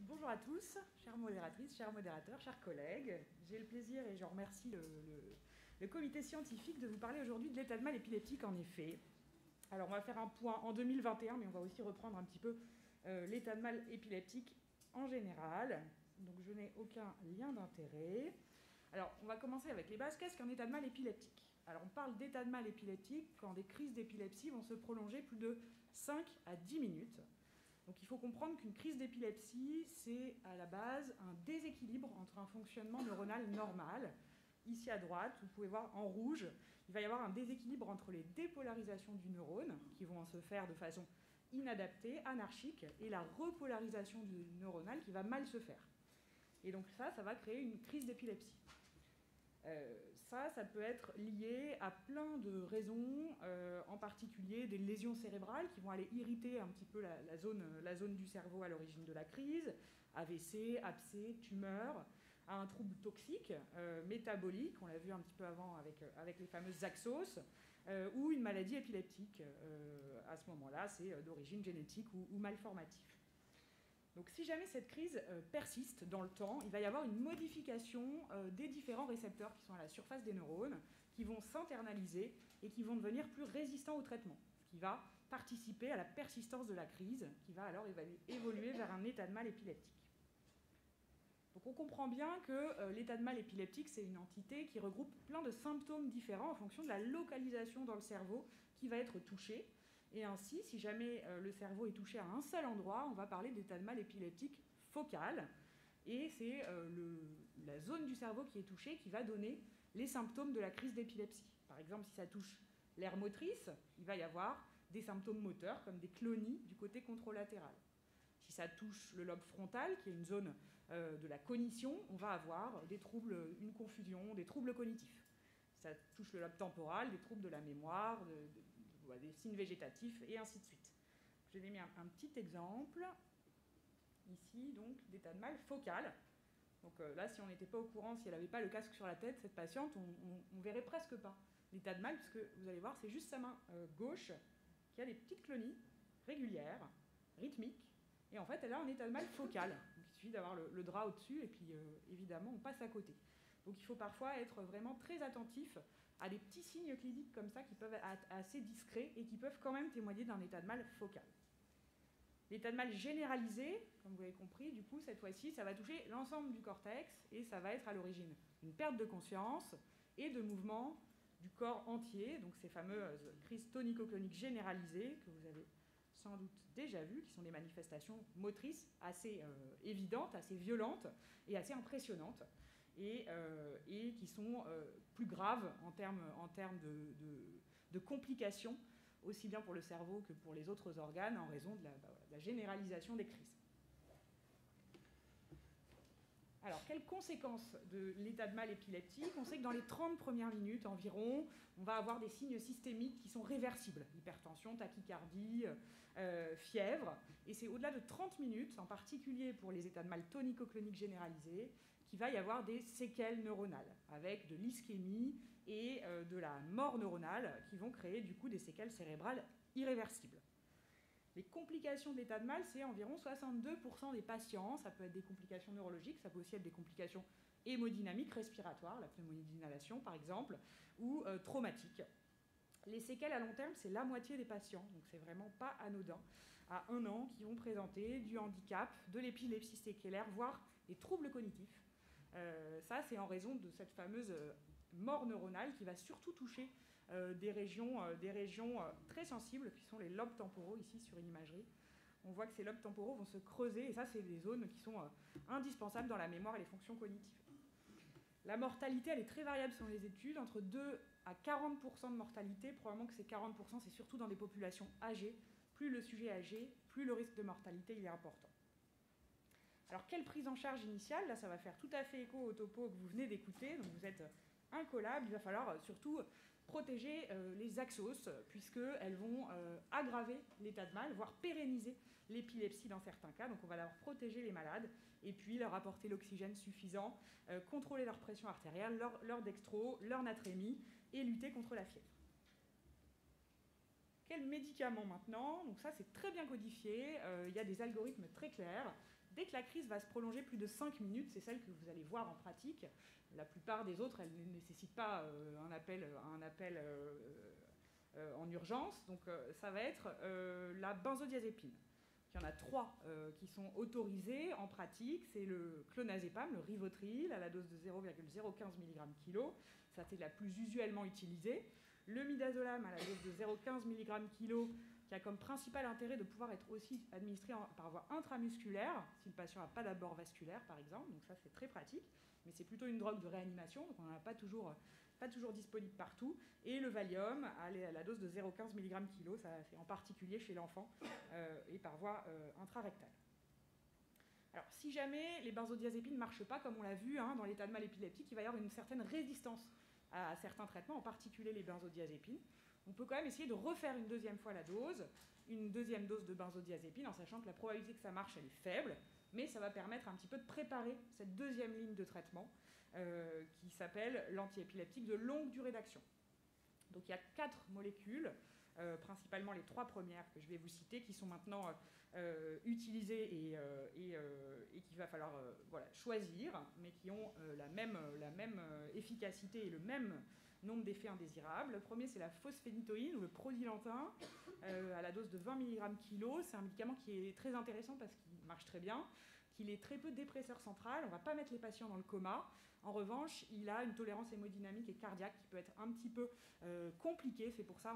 Bonjour à tous, chères modératrices, chers modérateurs, chers collègues. J'ai le plaisir et je remercie le comité scientifique de vous parler aujourd'hui de l'état de mal épileptique en effet. Alors on va faire un point en 2021, mais on va aussi reprendre un petit peu l'état de mal épileptique en général. Donc je n'ai aucun lien d'intérêt. Alors on va commencer avec les bases. Qu'est-ce qu'un état de mal épileptique? Alors on parle d'état de mal épileptique quand des crises d'épilepsie vont se prolonger plus de 5 à 10 minutes. Donc il faut comprendre qu'une crise d'épilepsie, c'est à la base un déséquilibre entre un fonctionnement neuronal normal. Ici à droite, vous pouvez voir en rouge, il va y avoir un déséquilibre entre les dépolarisations du neurone, qui vont se faire de façon inadaptée, anarchique, et la repolarisation du neuronal qui va mal se faire. Et donc ça va créer une crise d'épilepsie. Ça peut être lié à plein de raisons, en particulier des lésions cérébrales qui vont aller irriter un petit peu la zone du cerveau à l'origine de la crise, AVC, abcès, tumeur, à un trouble toxique, métabolique, on l'a vu un petit peu avant avec les fameuses axos, ou une maladie épileptique. À ce moment-là, c'est d'origine génétique ou malformative. Donc si jamais cette crise persiste dans le temps, il va y avoir une modification des différents récepteurs qui sont à la surface des neurones, qui vont s'internaliser et qui vont devenir plus résistants au traitement, ce qui va participer à la persistance de la crise, qui va alors évoluer vers un état de mal épileptique. Donc on comprend bien que l'état de mal épileptique, c'est une entité qui regroupe plein de symptômes différents en fonction de la localisation dans le cerveau qui va être touchée. Et ainsi, si jamais le cerveau est touché à un seul endroit, on va parler d'état de mal épileptique focal. Et c'est la zone du cerveau qui est touchée qui va donner les symptômes de la crise d'épilepsie. Par exemple, si ça touche l'aire motrice, il va y avoir des symptômes moteurs comme des clonies du côté contralatéral. Si ça touche le lobe frontal, qui est une zone de la cognition, on va avoir des troubles, une confusion, des troubles cognitifs. Si ça touche le lobe temporal, des troubles de la mémoire, des signes végétatifs, et ainsi de suite. Je vous ai mis un petit exemple, ici, donc, d'état de mal focal. Donc là, si on n'était pas au courant, si elle n'avait pas le casque sur la tête, cette patiente, on ne verrait presque pas l'état de mal, puisque vous allez voir, c'est juste sa main gauche qui a des petites clonies régulières, rythmiques, et en fait, elle a un état de mal focal. Donc, il suffit d'avoir le drap au-dessus, et puis évidemment, on passe à côté. Donc il faut parfois être vraiment très attentif à des petits signes cliniques comme ça qui peuvent être assez discrets et qui peuvent quand même témoigner d'un état de mal focal. L'état de mal généralisé, comme vous l'avez compris, du coup, cette fois-ci, ça va toucher l'ensemble du cortex et ça va être à l'origine une perte de conscience et de mouvement du corps entier, donc ces fameuses crises tonico-cloniques généralisées que vous avez sans doute déjà vues, qui sont des manifestations motrices assez évidentes, assez violentes et assez impressionnantes. Et qui sont plus graves en termes de complications, aussi bien pour le cerveau que pour les autres organes, en raison de la généralisation des crises. Alors, quelles conséquences de l'état de mal épileptique? On sait que dans les 30 premières minutes environ, on va avoir des signes systémiques qui sont réversibles. Hypertension, tachycardie, fièvre. Et c'est au-delà de 30 minutes, en particulier pour les états de mal tonico-cloniques généralisés, qu'il va y avoir des séquelles neuronales, avec de l'ischémie et de la mort neuronale, qui vont créer du coup des séquelles cérébrales irréversibles. Les complications de l'état de mal, c'est environ 62% des patients. Ça peut être des complications neurologiques, ça peut aussi être des complications hémodynamiques, respiratoires, la pneumonie d'inhalation par exemple, ou traumatiques. Les séquelles à long terme, c'est la moitié des patients, donc c'est vraiment pas anodin, à 1 an, qui vont présenter du handicap, de l'épilepsie séquelaire, voire des troubles cognitifs. Ça, c'est en raison de cette fameuse mort neuronale qui va surtout toucher des régions très sensibles, qui sont les lobes temporaux, ici sur une imagerie. On voit que ces lobes temporaux vont se creuser, et ça, c'est des zones qui sont indispensables dans la mémoire et les fonctions cognitives. La mortalité, elle est très variable selon les études, entre 2 à 40% de mortalité. Probablement que ces 40%, c'est surtout dans des populations âgées. Plus le sujet est âgé, plus le risque de mortalité il est important. Alors, quelle prise en charge initiale? Là, ça va faire tout à fait écho au topo que vous venez d'écouter. Donc, vous êtes incollable. Il va falloir surtout protéger les axos, puisqu'elles vont aggraver l'état de mal, voire pérenniser l'épilepsie dans certains cas. Donc, on va d'abord protéger les malades et puis leur apporter l'oxygène suffisant, contrôler leur pression artérielle, leur dextro, leur natrémie et lutter contre la fièvre. Quels médicaments maintenant? Donc ça, c'est très bien codifié. Il y a des algorithmes très clairs. Dès que la crise va se prolonger plus de 5 minutes, c'est celle que vous allez voir en pratique. La plupart des autres, elles ne nécessitent pas un appel en urgence. Donc ça va être la benzodiazépine. Il y en a 3 qui sont autorisés en pratique. C'est le clonazepam, le Rivotril, à la dose de 0,015 mg/kg. Ça, c'est la plus usuellement utilisée. Le midazolam, à la dose de 0,15 mg/kg, qui a comme principal intérêt de pouvoir être aussi administré par voie intramusculaire, si le patient n'a pas d'abord vasculaire, par exemple. Donc ça, c'est très pratique. Mais c'est plutôt une drogue de réanimation, donc on n'en a pas toujours disponible partout. Et le Valium, à la dose de 0,15 mg/kg, ça c'est en particulier chez l'enfant et par voie intrarectale. Alors, si jamais les benzodiazépines ne marchent pas, comme on l'a vu dans l'état de mal épileptique, il va y avoir une certaine résistance à certains traitements, en particulier les benzodiazépines. On peut quand même essayer de refaire une deuxième fois la dose, une deuxième dose de benzodiazépine, en sachant que la probabilité que ça marche, elle est faible, mais ça va permettre un petit peu de préparer cette deuxième ligne de traitement qui s'appelle l'antiépileptique de longue durée d'action. Donc il y a 4 molécules, principalement les 3 premières que je vais vous citer, qui sont maintenant utilisées et qu'il va falloir choisir, mais qui ont la même efficacité et le même nombre d'effets indésirables. Le premier, c'est la phosphénitoïne ou le prodilantin à la dose de 20 mg/kg. C'est un médicament qui est très intéressant parce qu'il marche très bien, qu'il est très peu dépresseur central. On ne va pas mettre les patients dans le coma. En revanche, il a une tolérance hémodynamique et cardiaque qui peut être un petit peu compliquée. C'est pour ça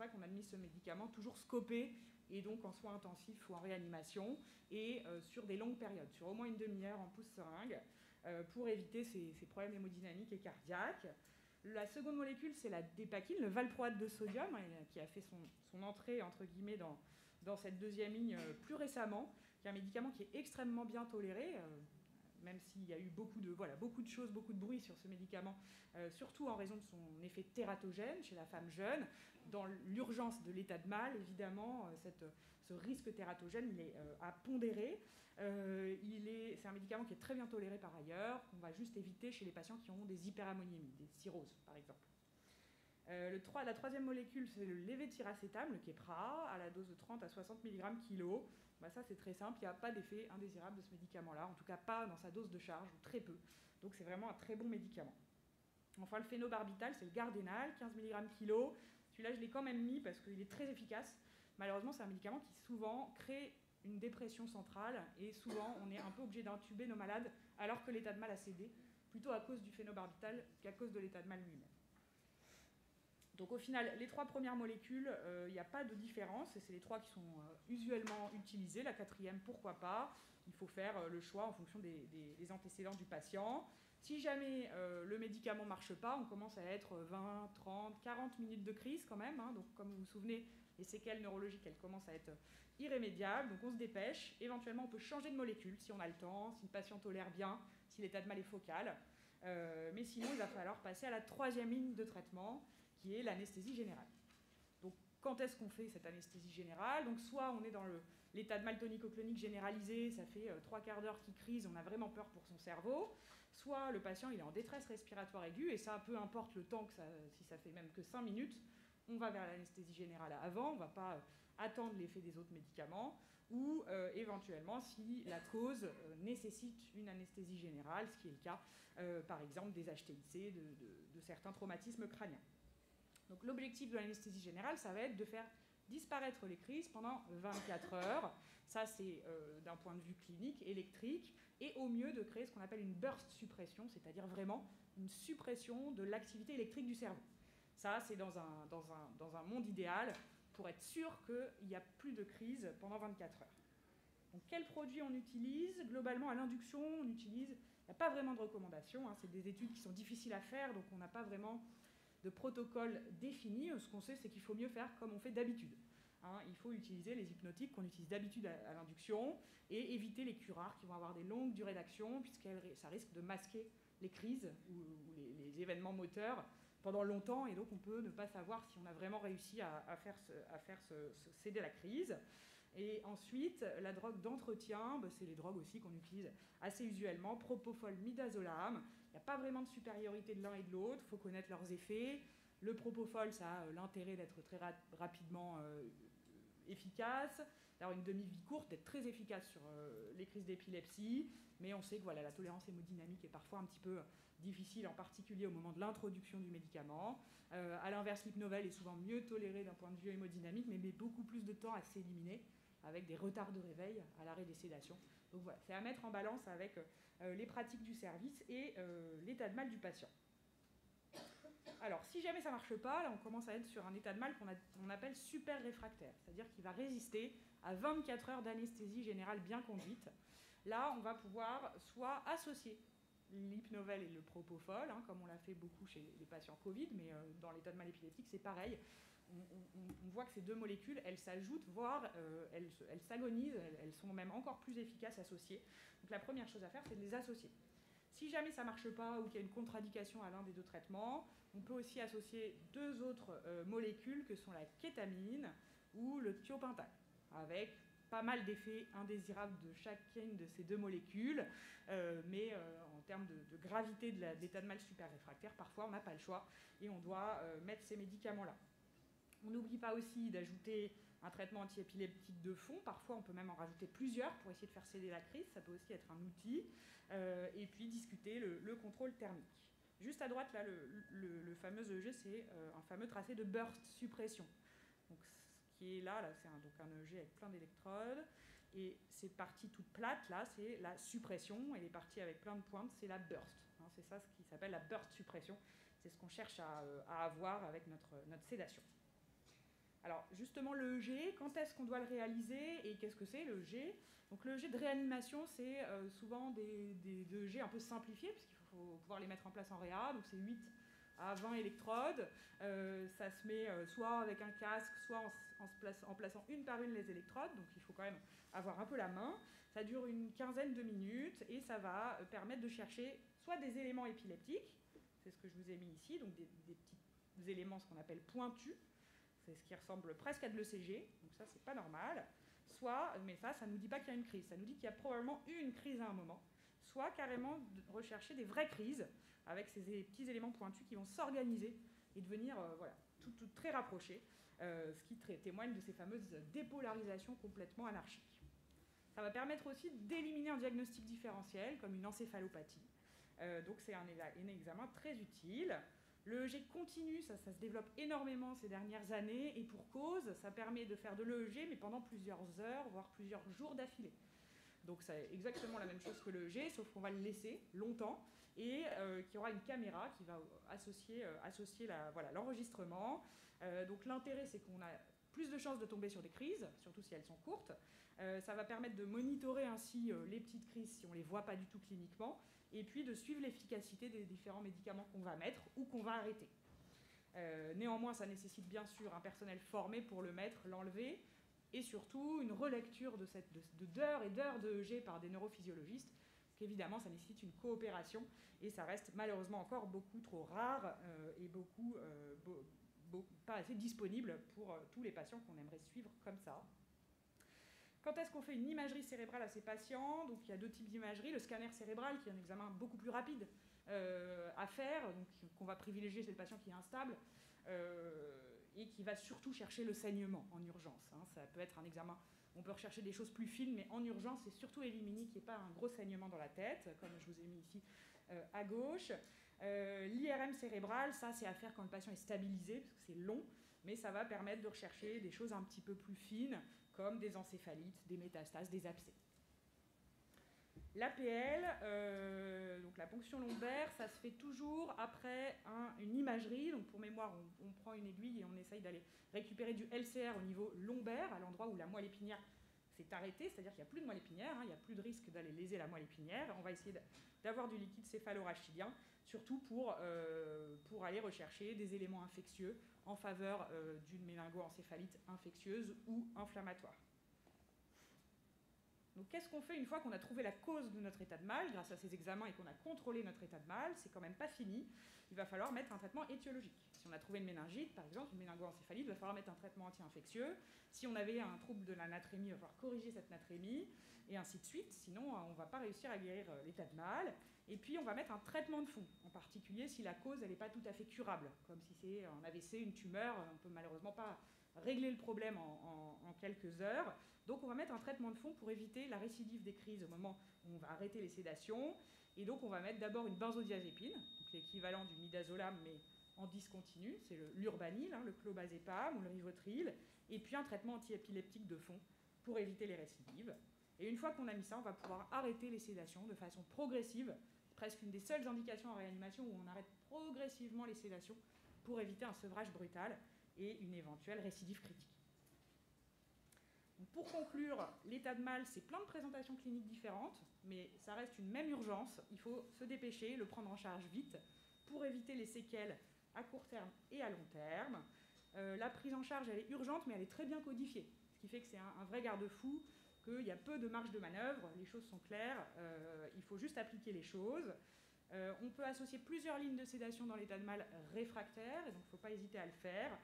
qu'on administre ce médicament toujours scopé et donc en soins intensifs ou en réanimation et sur des longues périodes, sur au moins une demi-heure en pousse-seringue pour éviter ces problèmes hémodynamiques et cardiaques. La seconde molécule, c'est la dépakine, le valproate de sodium, qui a fait son entrée, entre guillemets, dans cette deuxième ligne plus récemment, qui est un médicament qui est extrêmement bien toléré, même s'il y a eu beaucoup de choses, beaucoup de bruit sur ce médicament, surtout en raison de son effet tératogène chez la femme jeune. Dans l'urgence de l'état de mal, évidemment, ce risque tératogène, il est à pondérer. C'est un médicament qui est très bien toléré par ailleurs, qu'on va juste éviter chez les patients qui ont des hyperammoniémies, des cirrhoses par exemple. La troisième molécule, c'est le lévétiracétam, le Keppra, à la dose de 30 à 60 mg/kg. Ça, c'est très simple, il n'y a pas d'effet indésirable de ce médicament-là, en tout cas pas dans sa dose de charge, ou très peu. Donc c'est vraiment un très bon médicament. Enfin, le phénobarbital, c'est le Gardénal, 15 mg/kg. Celui-là, je l'ai quand même mis parce qu'il est très efficace. Malheureusement, c'est un médicament qui souvent crée une dépression centrale et souvent, on est un peu obligé d'intuber nos malades alors que l'état de mal a cédé, plutôt à cause du phénobarbital qu'à cause de l'état de mal lui-même. Donc au final, les 3 premières molécules, il n'y a pas de différence, et c'est les 3 qui sont usuellement utilisées. La 4e, pourquoi pas. Il faut faire le choix en fonction des antécédents du patient. Si jamais le médicament ne marche pas, on commence à être 20, 30, 40 minutes de crise quand même. Donc comme vous vous souvenez, les séquelles neurologiques, elles commencent à être irrémédiables. Donc on se dépêche. Éventuellement, on peut changer de molécule si on a le temps, si le patient tolère bien, si l'état de mal est focal. Mais sinon, il va falloir passer à la 3e ligne de traitement, qui est l'anesthésie générale. Donc, quand est-ce qu'on fait cette anesthésie générale? Donc, soit on est dans l'état de mal tonico-clonique généralisé, ça fait 3/4 d'heure qu'il crise, on a vraiment peur pour son cerveau, soit le patient il est en détresse respiratoire aiguë, et ça, peu importe le temps, si ça fait même que 5 minutes, on va vers l'anesthésie générale avant, on ne va pas attendre l'effet des autres médicaments, ou éventuellement si la cause nécessite une anesthésie générale, ce qui est le cas, par exemple, des HTIC, de certains traumatismes crâniens. Donc l'objectif de l'anesthésie générale, ça va être de faire disparaître les crises pendant 24 heures. Ça, c'est d'un point de vue clinique, électrique, et au mieux de créer ce qu'on appelle une burst suppression, c'est-à-dire vraiment une suppression de l'activité électrique du cerveau. Ça, c'est dans un monde idéal pour être sûr qu'il n'y a plus de crise pendant 24 heures. Donc quels produits on utilise? Globalement, à l'induction, on utilise... Il n'y a pas vraiment de recommandations, c'est des études qui sont difficiles à faire, donc on n'a pas vraiment de protocole défini. Ce qu'on sait, c'est qu'il faut mieux faire comme on fait d'habitude. Il faut utiliser les hypnotiques qu'on utilise d'habitude à l'induction et éviter les curares qui vont avoir des longues durées d'action, puisque ça risque de masquer les crises ou les événements moteurs pendant longtemps, et donc on peut ne pas savoir si on a vraiment réussi à faire céder la crise. Et ensuite, la drogue d'entretien, c'est les drogues aussi qu'on utilise assez usuellement, propofol, midazolam. Il n'y a pas vraiment de supériorité de l'un et de l'autre, il faut connaître leurs effets. Le propofol, ça a l'intérêt d'être très rapidement efficace. d'avoir une demi-vie courte, d'être très efficace sur les crises d'épilepsie, mais on sait que voilà, la tolérance hémodynamique est parfois un petit peu difficile, en particulier au moment de l'introduction du médicament. À l'inverse, l'hypnovel est souvent mieux toléré d'un point de vue hémodynamique, mais met beaucoup plus de temps à s'éliminer, avec des retards de réveil à l'arrêt des sédations. Donc voilà, c'est à mettre en balance avec les pratiques du service et l'état de mal du patient. Alors, si jamais ça ne marche pas, là on commence à être sur un état de mal qu'on appelle super réfractaire, c'est-à-dire qu'il va résister à 24 heures d'anesthésie générale bien conduite. Là, on va pouvoir soit associer l'hypnovel et le propofol, hein, comme on l'a fait beaucoup chez les patients Covid, mais dans l'état de mal épileptique, c'est pareil. On voit que ces deux molécules, elles s'ajoutent, voire elles s'agonisent, elles sont même encore plus efficaces associées. Donc la première chose à faire, c'est de les associer. Si jamais ça ne marche pas ou qu'il y a une contre-indication à l'un des deux traitements, on peut aussi associer deux autres molécules que sont la kétamine ou le thiopental, avec pas mal d'effets indésirables de chacune de ces deux molécules, mais en termes de gravité de l'état de mal super réfractaire, parfois on n'a pas le choix et on doit mettre ces médicaments-là. On n'oublie pas aussi d'ajouter un traitement antiépileptique de fond. Parfois, on peut même en rajouter plusieurs pour essayer de faire céder la crise. Ça peut aussi être un outil. Et puis, discuter le contrôle thermique. Juste à droite, là, le fameux EEG, c'est un fameux tracé de burst suppression. Donc, ce qui est là c'est un EEG avec plein d'électrodes. Et ces parties toutes plates, là, c'est la suppression. Et les parties avec plein de pointes, c'est la burst. Hein, c'est ça ce qui s'appelle la burst suppression. C'est ce qu'on cherche à avoir avec notre sédation. Alors justement l'EEG, quand est-ce qu'on doit le réaliser et qu'est-ce que c'est l'EEG? Donc l'EEG de réanimation, c'est souvent des EEG un peu simplifiés puisqu'il faut pouvoir les mettre en place en réa, donc c'est 8 à 20 électrodes. Ça se met soit avec un casque, soit en plaçant une par une les électrodes, donc il faut quand même avoir un peu la main. Ça dure une quinzaine de minutes et ça va permettre de chercher soit des éléments épileptiques, c'est ce que je vous ai mis ici, donc des petits éléments, ce qu'on appelle pointus. C'est ce qui ressemble presque à de l'ECG, donc ça c'est pas normal. Soit, mais ça ne nous dit pas qu'il y a une crise, ça nous dit qu'il y a probablement eu une crise à un moment. Soit carrément de rechercher des vraies crises avec ces petits éléments pointus qui vont s'organiser et devenir tout très rapprochés, ce qui témoigne de ces fameuses dépolarisations complètement anarchiques. Ça va permettre aussi d'éliminer un diagnostic différentiel comme une encéphalopathie. Donc c'est un examen très utile. L'EEG continue, ça se développe énormément ces dernières années, et pour cause, ça permet de faire de l'EEG, mais pendant plusieurs heures, voire plusieurs jours d'affilée. Donc c'est exactement la même chose que l'EEG, sauf qu'on va le laisser longtemps, et qu'il y aura une caméra qui va associer l'enregistrement. Donc l'intérêt, c'est qu'on a plus de chances de tomber sur des crises, surtout si elles sont courtes. Ça va permettre de monitorer ainsi les petites crises si on ne les voit pas du tout cliniquement, et puis de suivre l'efficacité des différents médicaments qu'on va mettre ou qu'on va arrêter. Néanmoins, ça nécessite bien sûr un personnel formé pour le mettre, l'enlever, et surtout une relecture d'heures et d'heures d'EEG par des neurophysiologistes. Évidemment, ça nécessite une coopération, et ça reste malheureusement encore beaucoup trop rare et pas assez disponible pour tous les patients qu'on aimerait suivre comme ça. Quand est-ce qu'on fait une imagerie cérébrale à ces patients? Donc il y a deux types d'imagerie. Le scanner cérébral, qui est un examen beaucoup plus rapide à faire, donc qu'on va privilégier chez le patient qui est instable, et qui va surtout chercher le saignement en urgence. Hein. Ça peut être un examen, on peut rechercher des choses plus fines, mais en urgence, c'est surtout éliminer qu'il n'y ait pas un gros saignement dans la tête, comme je vous ai mis ici à gauche. L'IRM cérébral, ça c'est à faire quand le patient est stabilisé, parce que c'est long, mais ça va permettre de rechercher des choses un petit peu plus fines, comme des encéphalites, des métastases, des abcès. L'APL, donc la ponction lombaire, ça se fait toujours après une imagerie. Donc pour mémoire, on prend une aiguille et on essaye d'aller récupérer du LCR au niveau lombaire, à l'endroit où la moelle épinière s'est arrêtée, c'est-à-dire qu'il n'y a plus de moelle épinière, hein, il n'y a plus de risque d'aller léser la moelle épinière. On va essayer d'avoir du liquide céphalorachidien, surtout pour aller rechercher des éléments infectieux en faveur d'une méningo-encéphalite infectieuse ou inflammatoire. Donc qu'est-ce qu'on fait une fois qu'on a trouvé la cause de notre état de mal grâce à ces examens et qu'on a contrôlé notre état de mal? C'est quand même pas fini. Il va falloir mettre un traitement étiologique. Si on a trouvé une méningite, par exemple, une méningo-encéphalite, il va falloir mettre un traitement anti-infectieux. Si on avait un trouble de la natrémie, il va falloir corriger cette natrémie, et ainsi de suite. Sinon, on ne va pas réussir à guérir l'état de mal. Et puis, on va mettre un traitement de fond, en particulier si la cause n'est pas tout à fait curable, comme si c'est un AVC, une tumeur, on ne peut malheureusement pas régler le problème en quelques heures. Donc on va mettre un traitement de fond pour éviter la récidive des crises au moment où on va arrêter les sédations. Et donc on va mettre d'abord une benzodiazépine, donc l'équivalent du midazolam mais en discontinu, c'est l'urbanil, le clobazépam ou le rivotril, et puis un traitement antiépileptique de fond pour éviter les récidives. Et une fois qu'on a mis ça, on va pouvoir arrêter les sédations de façon progressive. C'est presque une des seules indications en réanimation où on arrête progressivement les sédations pour éviter un sevrage brutal et une éventuelle récidive critique. Donc pour conclure, l'état de mal, c'est plein de présentations cliniques différentes, mais ça reste une même urgence. Il faut se dépêcher, le prendre en charge vite pour éviter les séquelles à court terme et à long terme. La prise en charge, elle est urgente, mais elle est très bien codifiée, ce qui fait que c'est un vrai garde-fou, qu'il y a peu de marge de manœuvre, les choses sont claires, il faut juste appliquer les choses. On peut associer plusieurs lignes de sédation dans l'état de mal réfractaire, et donc il ne faut pas hésiter à le faire.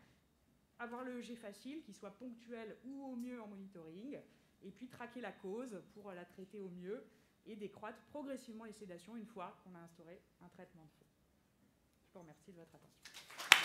Avoir le EEG facile, qui soit ponctuel ou au mieux en monitoring, et puis traquer la cause pour la traiter au mieux et décroître progressivement les sédations une fois qu'on a instauré un traitement de fond. Je vous remercie de votre attention.